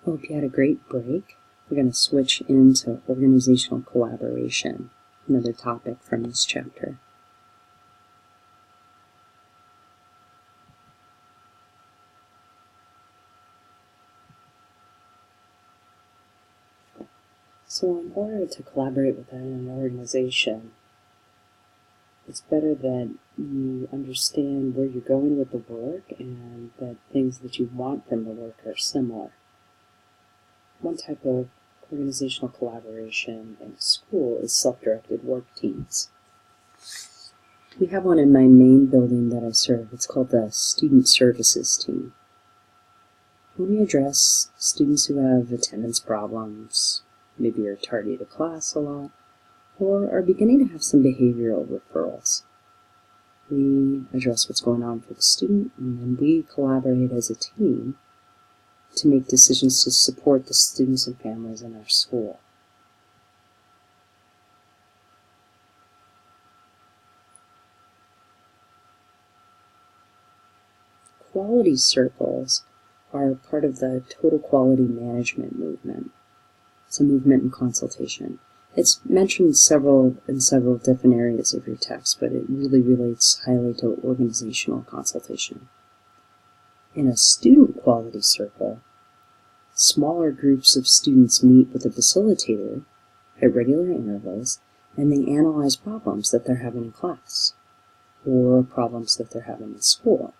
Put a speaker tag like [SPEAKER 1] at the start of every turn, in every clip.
[SPEAKER 1] Hope you had a great break. We're going to switch into organizational collaboration, another topic from this chapter. So in order to collaborate within an organization, it's better that you understand where you're going with the work and that things that you want from the work are similar. One type of organizational collaboration in a school is self-directed work teams. We have one in my main building that I serve. It's called the Student Services Team. We address students who have attendance problems, maybe are tardy to class a lot, or are beginning to have some behavioral referrals. We address what's going on for the student, and then we collaborate as a team to make decisions to support the students and families in our school. Quality circles are part of the total quality management movement. It's a movement in consultation. It's mentioned in several different areas of your text, but it really relates highly to organizational consultation. In a student quality circle, smaller groups of students meet with a facilitator at regular intervals, and they analyze problems that they're having in class or problems that they're having in school.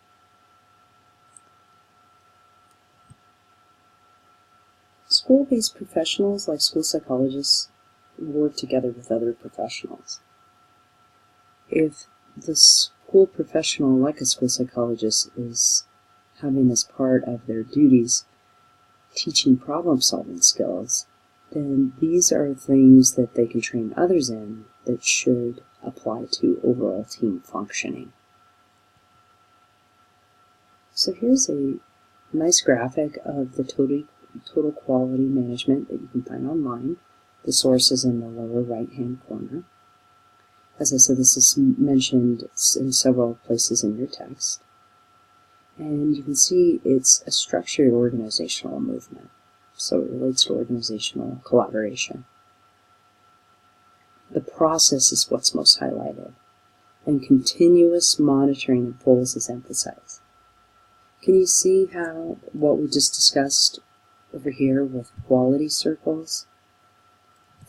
[SPEAKER 1] School-based professionals like school psychologists work together with other professionals. If the school professional, like a school psychologist, is having as part of their duties teaching problem-solving skills, then these are things that they can train others in that should apply to overall team functioning. So here's a nice graphic of the total quality management that you can find online. The source is in the lower right-hand corner. As I said, this is mentioned in several places in your text. And you can see it's a structured organizational movement. So it relates to organizational collaboration. The process is what's most highlighted, and continuous monitoring of goals is emphasized. Can you see how what we just discussed over here with quality circles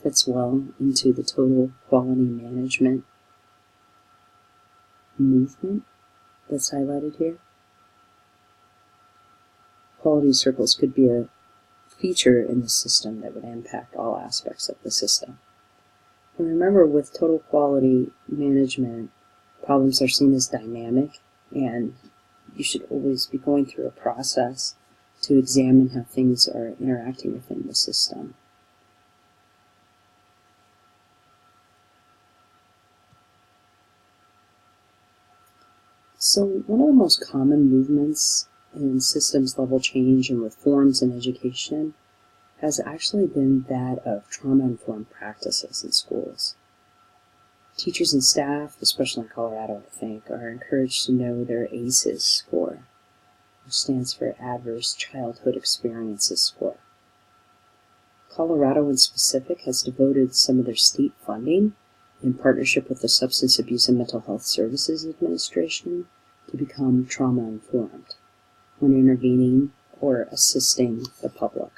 [SPEAKER 1] fits well into the total quality management movement that's highlighted here? Quality circles could be a feature in the system that would impact all aspects of the system. And remember, with total quality management, problems are seen as dynamic, and you should always be going through a process to examine how things are interacting within the system. So one of the most common movements in systems level change and reforms in education has actually been that of trauma-informed practices in schools. Teachers and staff, especially in Colorado, I think, are encouraged to know their ACEs score, which stands for Adverse Childhood Experiences score. Colorado in specific has devoted some of their state funding in partnership with the Substance Abuse and Mental Health Services Administration to become trauma-informed when intervening or assisting the public.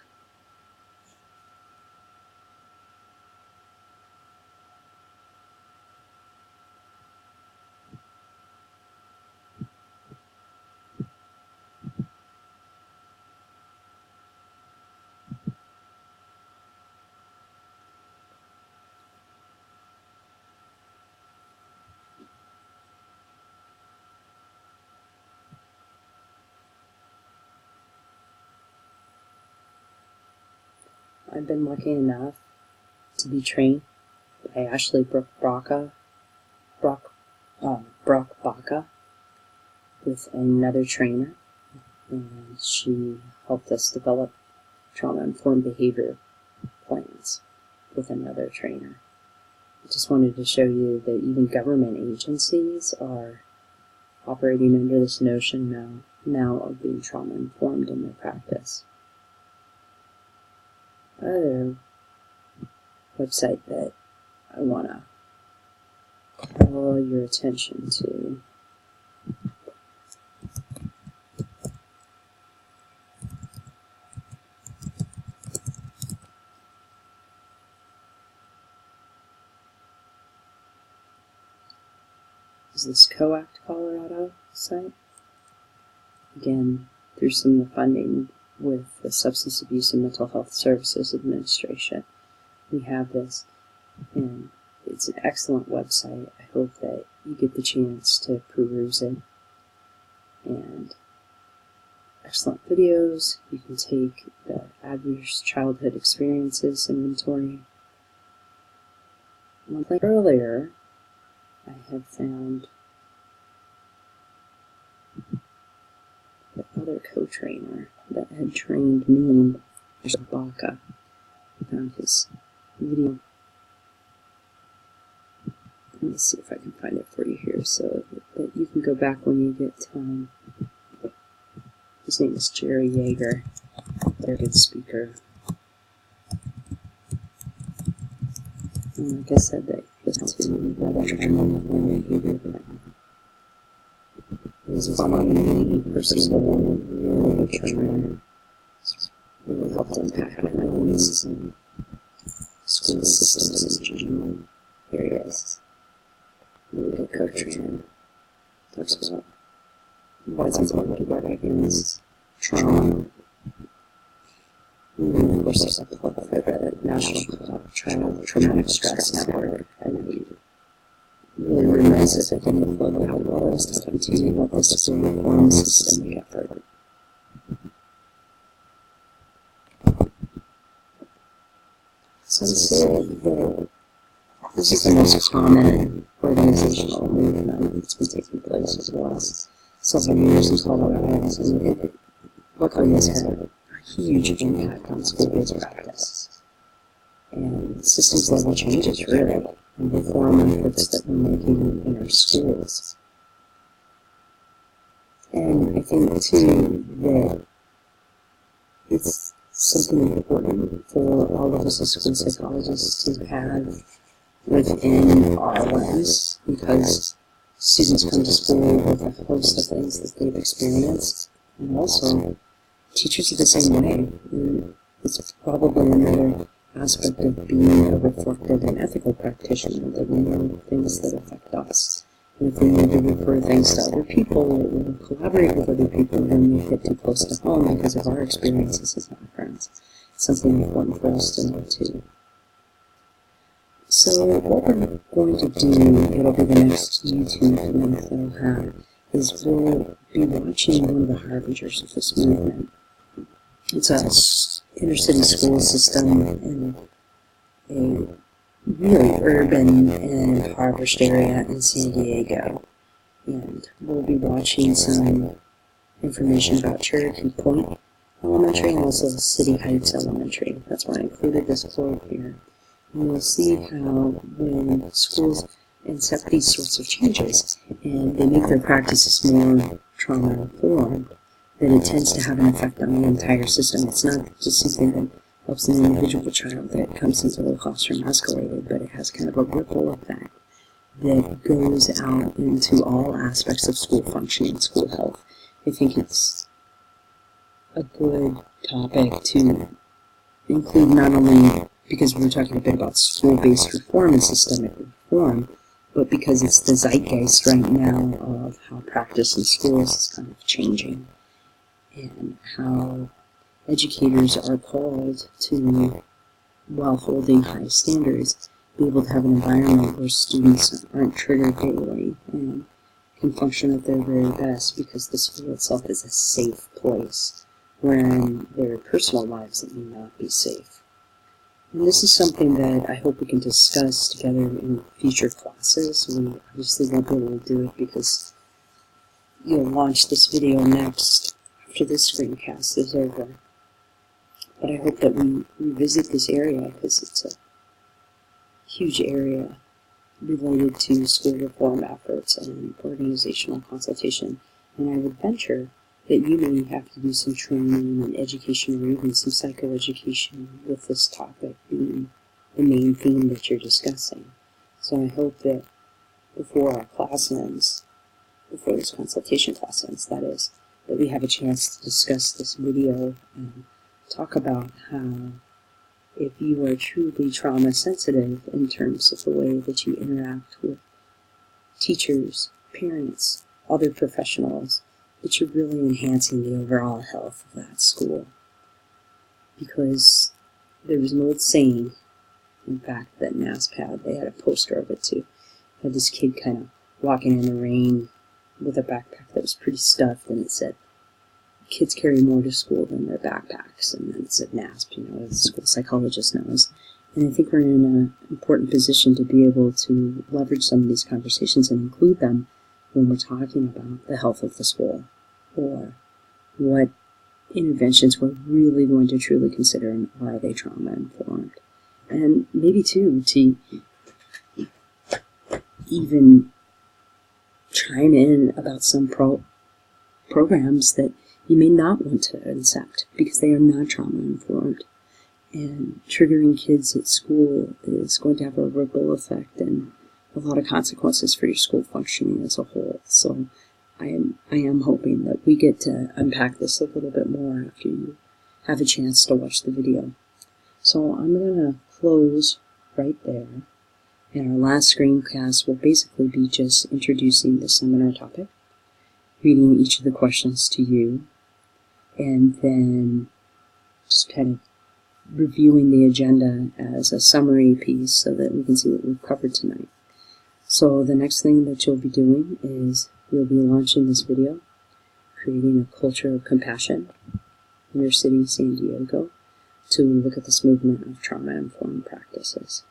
[SPEAKER 1] I've been lucky enough to be trained by Ashley Brock Baca with another trainer, and she helped us develop trauma-informed behavior plans with another trainer. I just wanted to show you that even government agencies are operating under this notion now of being trauma-informed in their practice. other website that I want to draw your attention to is this COACT Colorado site. Again, through some of the funding with the Substance Abuse and Mental Health Services Administration, we have this, and it's an excellent website. I hope that you get the chance to peruse it. And excellent videos. You can take the Adverse Childhood Experiences Inventory. Like earlier, I had found the other co-trainer that had trained me, Baca. I found his video. Let me see if I can find it for you here so that you can go back when you get time. His name is Jerry Yeager. Very good speaker. And like I said, that just to another training and behavior. It was following me personally, really good trainer. Really helped impact my life and school systems in general areas. Really good co-trainer. Talks about why it's important to recognize trauma. And of course, there's a plug for the National Child Traumatic Stress Network. I really realize if I didn't plug it out while I was talking to you about this school reform systemic effort. So I said that this is the most common organizational movement that's been taking place over the last several years in Colorado, and it luckily has had a huge impact on school-based practice. And systems level changes, really, and reform efforts that we're making in our schools. And I think, too, that it's something important for all of us as school psychologists to have within our lens, because students come to school with a host of things that they've experienced, and also teachers are the same way. And it's probably another aspect of being a reflective and ethical practitioner, that we know things that affect us. And if we need to refer things to other people or collaborate with other people, then we get too close to home because of our experiences as backgrounds. It's something important for us to know too. So what we're going to do over the next YouTube link that I'll have is we'll be watching one of the harbingers of this movement. It's a inner-city school system in a really urban and impoverished area in San Diego. And we'll be watching some information about Cherokee Point Elementary and also City Heights Elementary. That's why I included this quote here. And we'll see how when schools accept these sorts of changes and they make their practices more trauma-informed, that it tends to have an effect on the entire system. It's not just something that helps an individual child that comes into the classroom escalated, but it has kind of a ripple effect that goes out into all aspects of school functioning, school health. I think it's a good topic to include, not only because we're talking a bit about school-based reform and systemic reform, but because it's the zeitgeist right now of how practice in schools is kind of changing, and how educators are called to, while holding high standards, be able to have an environment where students aren't triggered daily and can function at their very best, because the school itself is a safe place, wherein their personal lives it may not be safe. And this is something that I hope we can discuss together in future classes. We obviously won't be able to do it because you'll launch this video next after this screencast is over. But I hope that we revisit this area because it's a huge area related to school reform efforts and organizational consultation. And I would venture that you may have to do some training and education or even some psychoeducation with this topic being the main theme that you're discussing. So I hope that before our class ends, before this consultation class ends, that is, that we have a chance to discuss this video and talk about how, if you are truly trauma sensitive in terms of the way that you interact with teachers, parents, other professionals, that you're really enhancing the overall health of that school. Because there was an old saying, in fact, that NASPAD, they had a poster of it too, had this kid kind of walking in the rain with a backpack that was pretty stuffed, and it said, kids carry more to school than their backpacks, and then it said NASP, as the school psychologist knows. And I think we're in an important position to be able to leverage some of these conversations and include them when we're talking about the health of the school, or what interventions we're really going to truly consider, and are they trauma-informed. And maybe, too, to even chime in about some programs that you may not want to accept because they are not trauma-informed. And triggering kids at school is going to have a ripple effect and a lot of consequences for your school functioning as a whole. So I am hoping that we get to unpack this a little bit more after you have a chance to watch the video. So I'm going to close right there. And our last screencast will basically be just introducing the seminar topic, reading each of the questions to you, and then just kind of reviewing the agenda as a summary piece so that we can see what we've covered tonight. So the next thing that you'll be doing is you'll be launching this video, creating a culture of compassion, Inner City, San Diego, to look at this movement of trauma-informed practices.